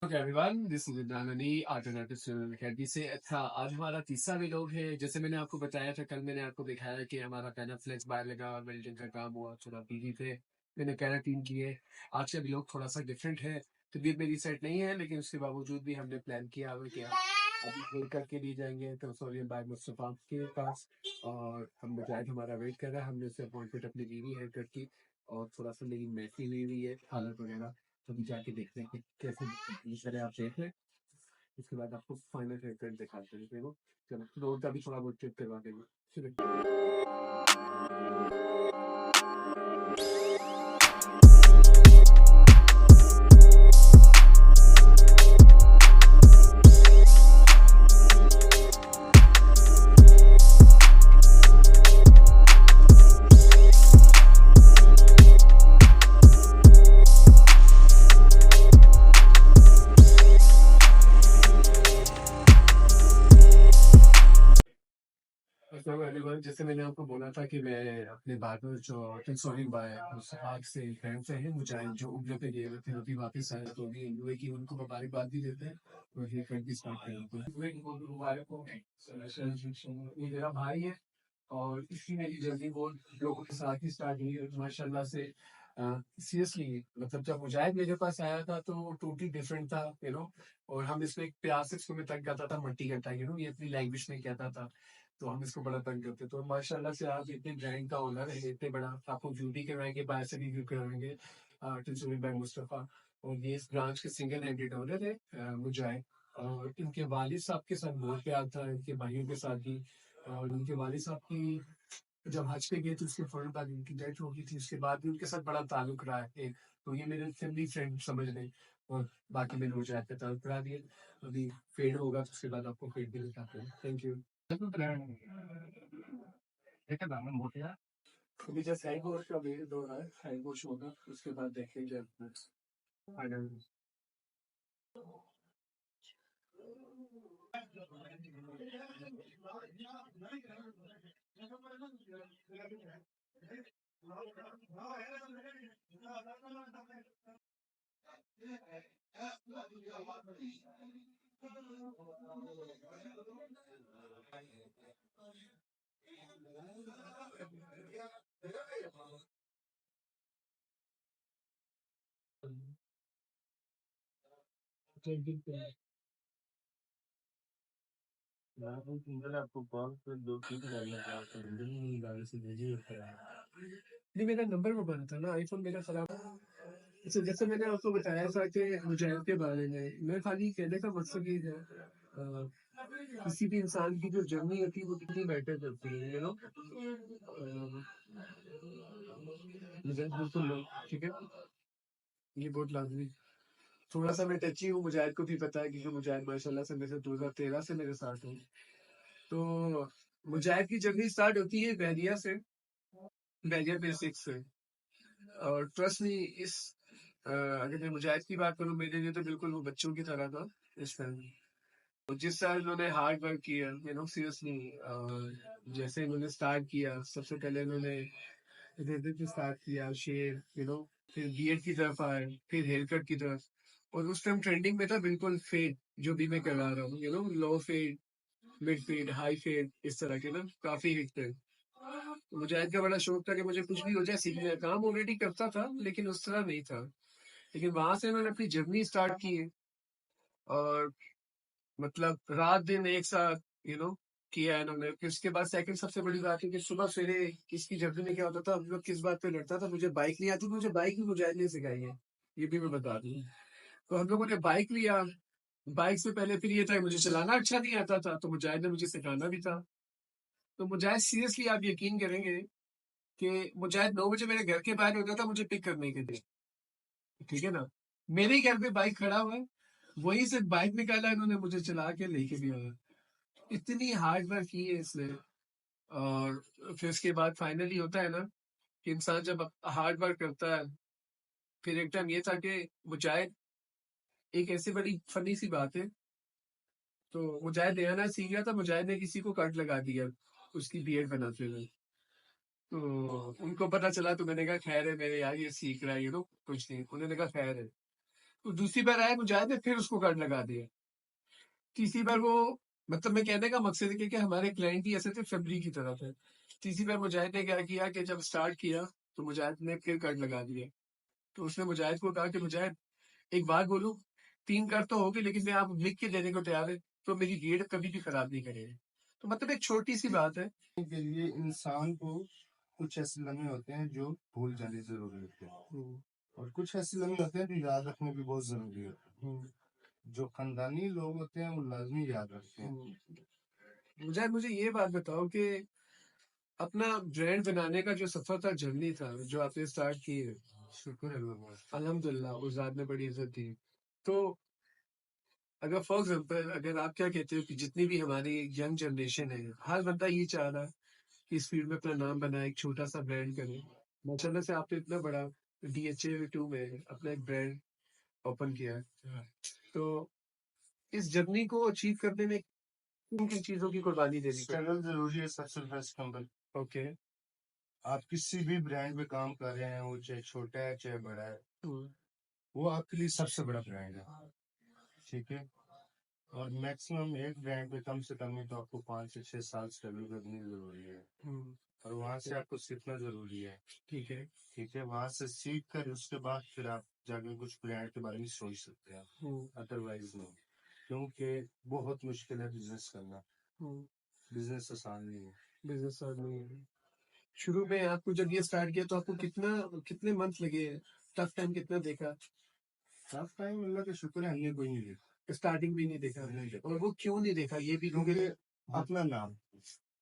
Okay everyone, this is Nanani Alternative Student Academy से। अच्छा, आज हमारा तीसरा व्लॉग है। जैसे मैंने आपको बताया था, कल मैंने आपको दिखाया कि हमारा पैना फ्लेक्स बाय लगा और वेल्डिंग का काम हुआ, थोड़ा बिजी थे, मैंने कैराटीन की है। आज का व्लॉग थोड़ा सा डिफरेंट है। तबीयत मेरी सेट नहीं है, लेकिन उसके बावजूद भी हमने प्लान किया हुआ कि अभी हेयर कट के लिए जाएंगे कंसोलियम बाय मुस्तफा के पास। और हम मुजाहिद हमारा वेट कर रहा है। हमने उससे अपॉइंटमेंट अपनी ली हुई हेयर कट की, और थोड़ा सा मेरी मैसी हुई हुई है हालत वगैरह। तो अभी जाके देखते हैं कि कैसे पहले आप देख लें, उसके बाद आपको फाइनल हेयर कट दिखाते हैं। देखो, चलो रोड का भी थोड़ा बहुत चेक करवा देंगे। चलो। तो एवरीवन, जैसे मैंने आपको बोला था कि मैं अपने बार्बर जो कंसोलिंग बाय उस आज से फ्रेंड से हैं मुजाहिद, जो उम्र पे गए हुए थे, अभी वापस आए, तो अभी यूए की उनको मुबारकबाद भी देते हैं और ये फ्रेंड भी स्टार्ट करते हैं। यूए की उनको मुबारक हो। ये मेरा भाई है, और इसकी मेरी जर्नी बहुत लोगों के साथ ही स्टार्ट हुई है माशाल्लाह से। सीरियसली, मतलब जब मुजाहिद मेरे पास आया था तो वो टोटली डिफरेंट था, और हम इसमें एक प्यार से इसको मैं तंग करता था, मट्टी कट्टा, ये अपनी लैंग्वेज में कहता था। तो हम इसको बड़ा तंग करते। तो माशाल्लाह से आप इतने ब्रांड का ओनर है, इतने बड़ा, आपको ब्यूटी करवाएंगे, बाहर से रिव्यू करवाएंगे, टिंसुरी बाय मुस्तफा। और ये इस ब्रांच के सिंगल हैंडेड ओनर है, मुजाहिद। और इनके वालिद साहब के साथ बहुत प्यार था, इनके भाइयों के साथ भी। और उनके वालिद साहब की जब हज पे गए थे, उसके फौरन बाद उनकी डेथ हो गई थी, उसके बाद भी उनके साथ बड़ा ताल्लुक रहा है एक। तो ये मेरे फैमिली फ्रेंड समझ लें। और बाकी मैंने मुजाहिद पे ताल्लुक करा दिए। अभी फेड होगा तो उसके बाद आपको फेड भी दिखाते हैं। Thank you. अभी जस्ट हैंड वॉश का वेट हो रहा है, हैंड वॉश होगा उसके बाद देखेंगे फाइनल। आपको कॉल पे दो तीन गाड़ी से भेजिए। नहीं, मेरा नंबर वो बना था ना, आईफोन मेरा खराब। अच्छा, जैसे मैंने आपको बताया था कि मुजाहिद के बारे में, मैं खाली कहने का मकसद ये है, किसी भी इंसान की जो जर्नी होती है वो कितनी मैटर करती है, मुजाहिद बिल्कुल लो, ठीक है, ये बहुत लाजमी। थोड़ा सा मैं टची हूँ, मुजाहिद को भी पता है, क्योंकि मुजाहिद माशाल्लाह से मेरे 2013 से मेरे साथ है। तो मुजाहिद की जर्नी स्टार्ट होती है बहरिया से, बहरिया बेसिक्स से। और ट्रस्ट मी, इस अगर मैं मुजाहिद की बात करूँ, मेरे लिए तो बिल्कुल वो बच्चों की तरह था इस टाइम। तो जिस तरह इन्होंने हार्ड वर्क किया, सीरियसली, जैसे इन्होंने स्टार्ट किया, सबसे पहले इन्होंने रेजर से स्टार्ट किया, शेव, फिर बियर्ड की तरफ आए, फिर हेयर कट की तरफ। और उस टाइम ट्रेंडिंग में था बिल्कुल फेड, जो भी मैं करवा रहा हूँ, low fade, mid fade, high fade, इस तरह के ना काफी हिट थे। तो मुजाहिद का बड़ा शौक था कि मुझे कुछ भी हो जाए सीखने का। काम ऑलरेडी करता था, लेकिन उस तरह नहीं था। लेकिन वहां से मैंने अपनी जर्नी स्टार्ट की है। और मतलब रात दिन एक साथ किया है इन्होंने। फिर उसके बाद सेकंड सबसे बड़ी बात है कि सुबह सवेरे इसकी जर्नी में क्या होता था, हम लोग किस बात पे लड़ता था, मुझे बाइक नहीं आती, मुझे बाइक भी मुजाहिद ने सिखाई है, ये भी मैं बता दूं। तो हम लोगों ने बाइक लिया। बाइक से पहले फिर ये था, मुझे चलाना अच्छा नहीं आता था, तो मुजाहिद ने मुझे सिखाना भी था। तो मुजाहिद, सीरियसली आप यकीन करेंगे कि मुजाहिद 9 बजे मेरे घर के बाहर होता था मुझे पिक करने के लिए, ठीक है ना। मेरे ही घर पे बाइक खड़ा हुआ है, वहीं से बाइक निकाला इन्होंने, मुझे चला के लेके भी आया। इतनी हार्ड वर्क की है इसने। और फिर उसके बाद फाइनली होता है ना कि इंसान जब हार्ड वर्क करता है। फिर एक टाइम ये था कि मुजाहिद, एक ऐसी बड़ी फनी सी बात है, तो मुजाहिद नया नया सीख गया था, मुजाहिद ने किसी को कट लगा दिया उसकी बीएड बनाते हुए। तो उनको पता चला, तो मैंने कहा खैर है मेरे यार, ये सीख रहा है, कुछ नहीं, उन्होंने कहा खैर है। तो दूसरी बार आया मुजाहिद ने, फिर उसको कार्ड लगा दिया। तीसरी बार वो, मतलब मैं कहने का मकसद है कि हमारे क्लाइंट ही ऐसे थे, फैमिली की तरह थे। तीसरी बार मुजाहिद ने क्या किया कि जब स्टार्ट किया तो मुजाहिद ने फिर कार्ड लगा दिया। तो उसने मुजाहिद को कहा कि मुजाहिद एक बात बोलूं, 3 कार्ड तो होगी लेकिन मैं आप लिख के देने को तैयार है, तो मेरी गेट कभी भी खराब नहीं करेगा। तो मतलब एक छोटी सी बात है के लिए इंसान को कुछ ऐसे लम्हे होते हैं जो भूल जाने जरूरी होते हैं, और कुछ ऐसे लम्हे होते हैं जो याद रखने भी बहुत जरूरी होते हैं। जो खानदानी लोग होते हैं वो लाजमी याद रखते हैं। मुझे ये बात बताओ कि अपना ब्रांड बनाने का जो सफर था, जर्नी था जो आपने स्टार्ट की है, शुक्र है अल्हम्दुलिल्लाह उस ज़ात ने बड़ी इज्जत दी। तो अगर फॉर एग्जाम्पल, अगर आप क्या कहते हो कि जितनी भी हमारी यंग जनरेशन है, हर बंदा ये चाह रहा है कि इस फील्ड में अपना नाम बनाए, एक छोटा सा ब्रांड करे। माशाल्लाह से आपने इतना बड़ा DHA2 में अपना एक ब्रांड ओपन किया है। तो इस जर्नी को अचीव करने में किन किन चीजों की कुर्बानी देनी पड़ी? स्ट्रगल जरूरी है, सबसे फर्स्ट नंबर। ओके। आप किसी भी ब्रांड में काम कर रहे हैं, वो चाहे छोटा है चाहे बड़ा है, वो आपके लिए सबसे बड़ा ब्रांड है, ठीक है। और मैक्सिमम एक ब्रांड पे कम से कम नहीं तो आपको 5 से 6 साल स्ट्रगल करनी जरूरी है, और वहां से आपको सीखना जरूरी है, ठीक है। ठीक है। वहां से सीख कर उसके बाद फिर आप जाके कुछ ब्रांड के बारे में सोच सकते हैं, अदरवाइज नहीं, क्योंकि बहुत मुश्किल है बिजनेस करना। बिजनेस आसान नहीं है। बिजनेस नहीं है। शुरू में आपको जब ये स्टार्ट किया तो आपको कितने मंथ लगे? टफ टाइम कितना देखा? टफ टाइम अल्लाह का शुक्र है हमने कोई नहीं देखा। स्टार्टिंग भी नहीं देखा? नहीं देखा। और वो क्यों नहीं देखा ये भी क्योंकि अपना नाम,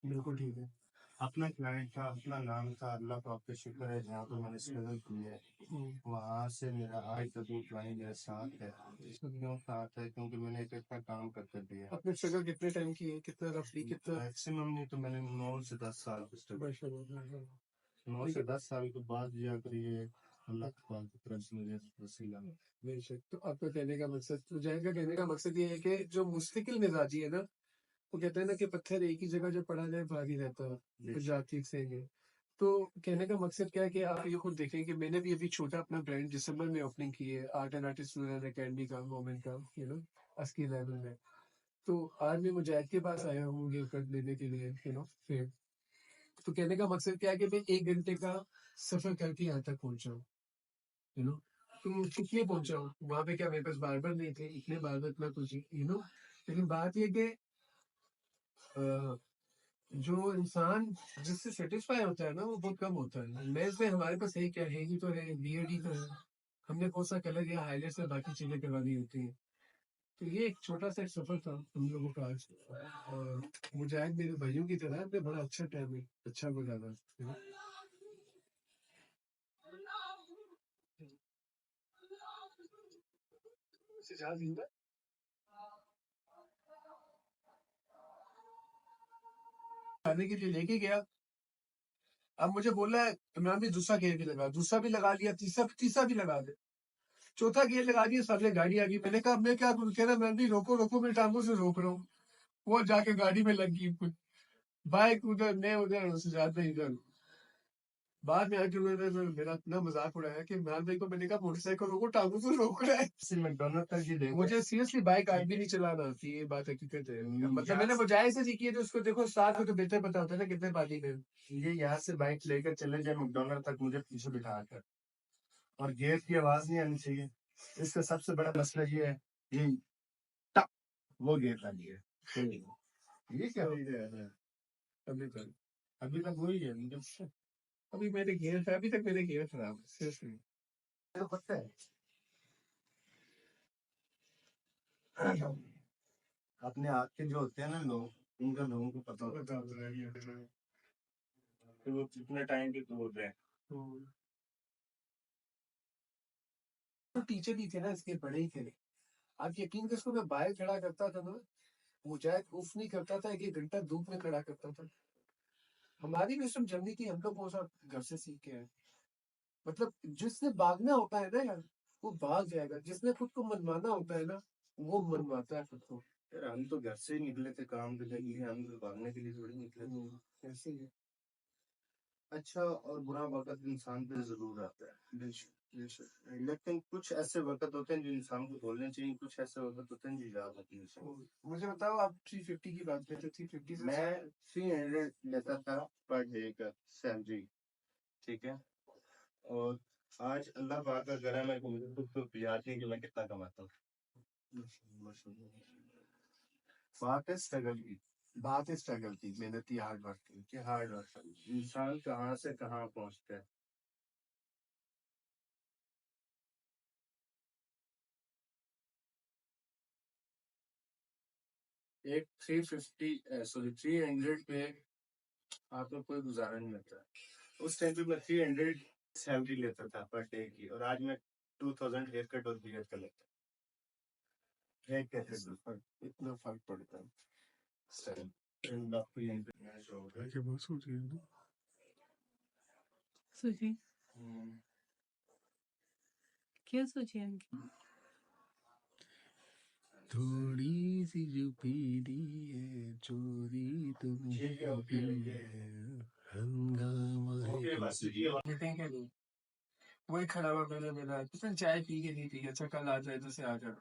बिल्कुल ठीक है। अपना क्लाइंट था, अपना नाम था। अल्लाह का आपका शुक्र है जहाँ पे मैंने स्ट्रगल की है वहां से मेरा आज तक वो क्लाइंट मेरे साथ है। क्यों साथ है? क्योंकि मैंने एक अच्छा काम करके दिया। अपने स्ट्रगल कितने टाइम की है, कितना रफली कितना? मैक्सिमम नहीं तो मैंने 9 से 10 साल की स्ट्रगल, 9 से 10 साल के बाद जाकर ये अल्लाह की तरफ से मुझे वसीला। बेशक। तो आपका कहने का मकसद, मुजाहिद का कहने का मकसद ये है कि जो मुस्तकिल मिजाजी है ना, वो कहते हैं ना कि पत्थर एक ही जगह जब पड़ा जाए भारी रहता है, तो जाति सेंगे। तो कहने का मकसद क्या है कि आप ये खुद देखें कि मैंने भी अभी छोटा अपना ब्रांड दिसंबर में ओपनिंग की है, आर्ट एंड आर्टिस्ट अकेडमी का, वोमेन का, अस्की लेवल में। तो आज मैं मुजाहिद के पास आया हूँ ये कर लेने के लिए, फिर तो कहने का मकसद क्या है कि मैं 1 घंटे का सफर करके यहाँ तक पहुंचा हूँ, यू नो तो कितने पहुंचा हूँ वहां पे। क्या मेरे पास बार्बर नहीं थे, इतने बार्बर इतना कुछ, लेकिन बात ये कि अ, जो इंसान जिससे सेटिस्फाई होता है ना, वो बहुत कम होता है। लेंस में हमारे पास है क्या, है ही तो है, बियर्ड ही तो है। हमने कौन सा कलर या हाईलाइट से बाकी चीजें करवानी होती हैं। तो ये एक छोटा सा एक सफर था हम लोगों का आज। और मुजाहिद मेरे भाइयों की तरह है, बड़ा अच्छा टाइम है, अच्छा गुजारा। खाने के लिए लेके गया। अब मुझे बोला है इमरान भी दूसरा गेयर भी लगा, दूसरा भी लगा लिया, तीसरा तीसरा भी लगा दे, चौथा गेयर लगा दिया, सामने गाड़ी आ गई। मैंने कहा मैं क्या करूं? कह रहा मैं भी रोको रोको, मैं टांगों से रोक रहा हूँ। वो जाके गाड़ी में लग गई, बाइक उधर, मैं उधर, उससे ज्यादा इधर। बाद में आके उन्होंने मेरा इतना मजाक उड़ाया कि इमरान भाई को मैंने कहा मोटरसाइकिल रोको, टांगों से रोक रहा है। मैकडोनल्ड तक ही देखो। मुझे सीरियसली बाइक आज भी नहीं चलाना आती, ये बात हकीकत है। मतलब मैंने मुजाहिद से सीखी है, तो उसको देखो साथ में तो बेहतर पता होता है ना कितने पाली में। ये यहाँ से बाइक लेकर चले जाए मैकडोनल्ड तक मुझे पीछे बिठा कर, और गेट की आवाज नहीं आनी चाहिए। इसका सबसे बड़ा मसला ये है, ये टक, वो गेट लगी है। ये क्या है? अभी तक वही है मुझे। अभी मेरे गियर, अभी तक मेरे गियर खराब है, सीरियसली। तो पता है अपने हाथ के जो होते हैं ना लोग, उनका लोगों को पता होता है कि वो कितने टाइम के दूर रहे। तो टीचर ही थे ना, इसके बड़े ही थे। आप यकीन कर, इसको मैं बाहर खड़ा करता था ना, मुजाहिद उफ नहीं करता था, 1 घंटा धूप में खड़ा करता था। हमारी भी सब जर्नी थी, हम लोग कौन सा घर से सीख के आए। मतलब जिसने भागना होता है ना यार, वो भाग जाएगा। जिसने खुद को मनवाना होता है ना, वो मनवाता है खुद को। यार हम तो घर से ही निकले थे काम के लिए, हम तो भागने के लिए थोड़ी निकले थे। ऐसे ही है। अच्छा और बुरा वक्त इंसान पे जरूर आता है, लेकिन कुछ ऐसे वक्त होते हैं जो इंसान को बोलने चाहिए, कुछ ऐसे वक्त होते हैं जो याद रखने चाहिए। मुझे बताओ, आप 350 की बात करते थे, 350 से मैं 300 लेता था पर डे का सैलरी, ठीक है। और आज अल्लाह पाक का करम है कि मुझे खुद को याद नहीं कि मैं कितना कमाता हूँ। बात है स्ट्रगल की, मेहनती हार्ड वर्क की, कि हार्ड वर्क इंसान कहाँ से कहाँ पहुँचता है। एक 300 पे आपका कोई गुजारा नहीं होता। उस टाइम पे मैं 300 सैलरी लेता था पर डे की, और आज मैं 2000 हेयर कट और बियर्ड का लेता हूँ। इतना फर्क पड़ता है। आपको यहीं पे बहुत सोच रही हूँ। सोचिए, क्या सोचिए अंकित? थोड़ी सी जो पीली है चोरी तुम हंगामा है। वही खड़ा हुआ मेरा मेरा तो फिर चाय पी के नहीं पी, अच्छा कल आ जाए तो से आ जाए।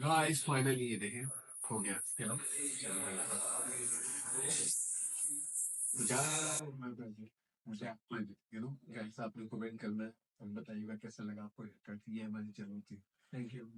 गाइस फाइनली ये देखें हो गया, you know? मुझे आपको गाइस आपने कमेंट करना है और बताइएगा कैसा लगा आपको। करती है हमारी चैनल की। Thank you.